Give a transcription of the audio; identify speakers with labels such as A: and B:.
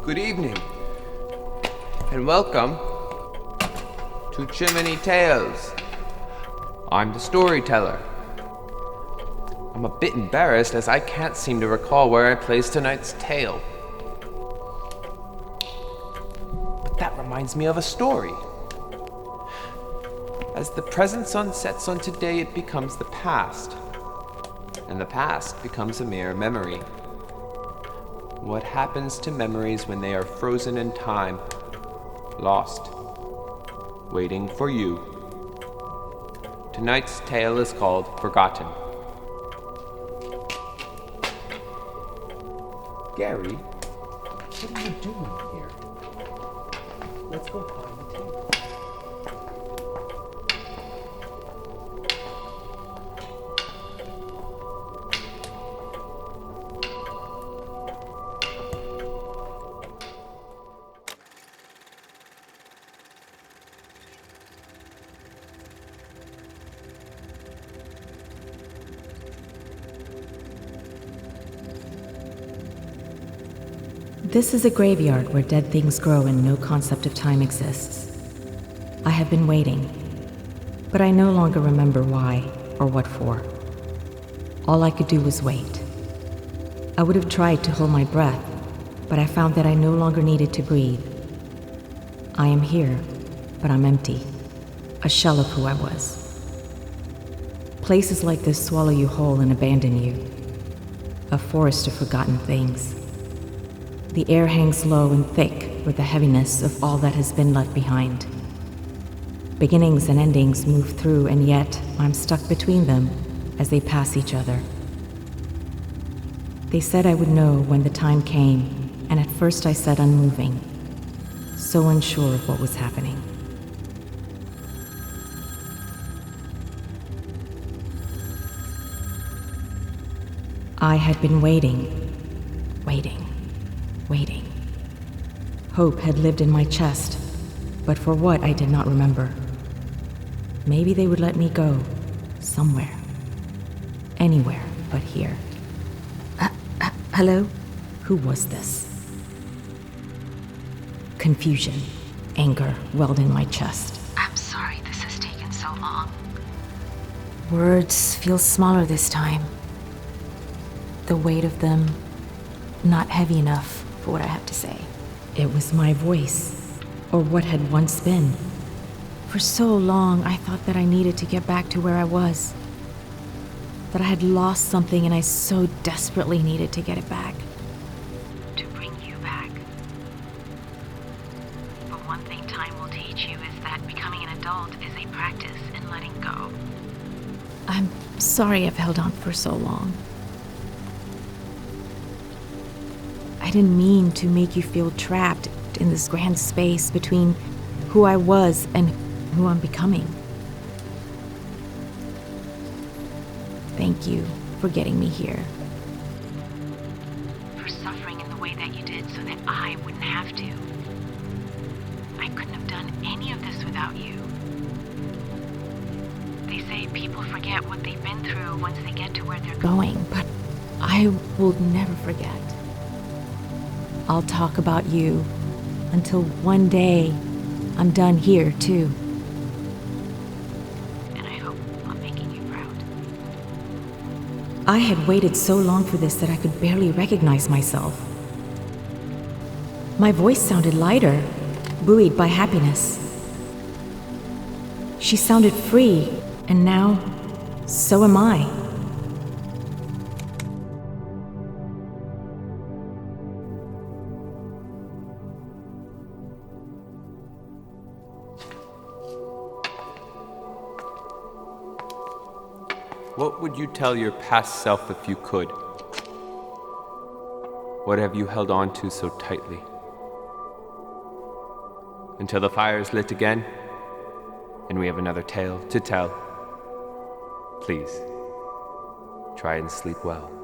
A: Good evening, and welcome to Chiminey Tales. I'm the storyteller. I'm a bit embarrassed as I can't seem to recall where I placed tonight's tale. But that reminds me of a story. As the present sun sets on today, it becomes the past, and the past becomes a mere memory. What happens to memories when they are frozen in time, lost, waiting for you? Tonight's tale is called Forgotten. Gary, what are you doing here? Let's go find the table.
B: This is a graveyard where dead things grow and no concept of time exists. I have been waiting, but I no longer remember why or what for. All I could do was wait. I would have tried to hold my breath, but I found that I no longer needed to breathe. I am here, but I'm empty, a shell of who I was. Places like this swallow you whole and abandon you, a forest of forgotten things. The air hangs low and thick with the heaviness of all that has been left behind. Beginnings and endings move through, and yet I'm stuck between them as they pass each other. They said I would know when the time came, and at first I sat unmoving, so unsure of what was happening. I had been waiting. Hope had lived in my chest, but for what I did not remember. Maybe they would let me go, somewhere. Anywhere but here. Hello? Who was this? Confusion, anger welled in my chest.
C: I'm sorry this has taken so long.
B: Words feel smaller this time. The weight of them not heavy enough for what I have to say. It was my voice, or what had once been. For so long, I thought that I needed to get back to where I was. That I had lost something and I so desperately needed to get it back.
C: To bring you back. But one thing time will teach you is that becoming an adult is a practice in letting go.
B: I'm sorry I've held on for so long. I didn't mean to make you feel trapped in this grand space between who I was and who I'm becoming. Thank you for getting me here.
C: For suffering in the way that you did so that I wouldn't have to. I couldn't have done any of this without you. They say people forget what they've been through once they get to where they're going.
B: But I will never forget. I'll talk about you until one day I'm done here, too.
C: And I hope I'm making you proud.
B: I had waited so long for this that I could barely recognize myself. My voice sounded lighter, buoyed by happiness. She sounded free, and now, so am I.
A: What would you tell your past self if you could? What have you held on to so tightly? Until the fire is lit again, and we have another tale to tell. Please, try and sleep well.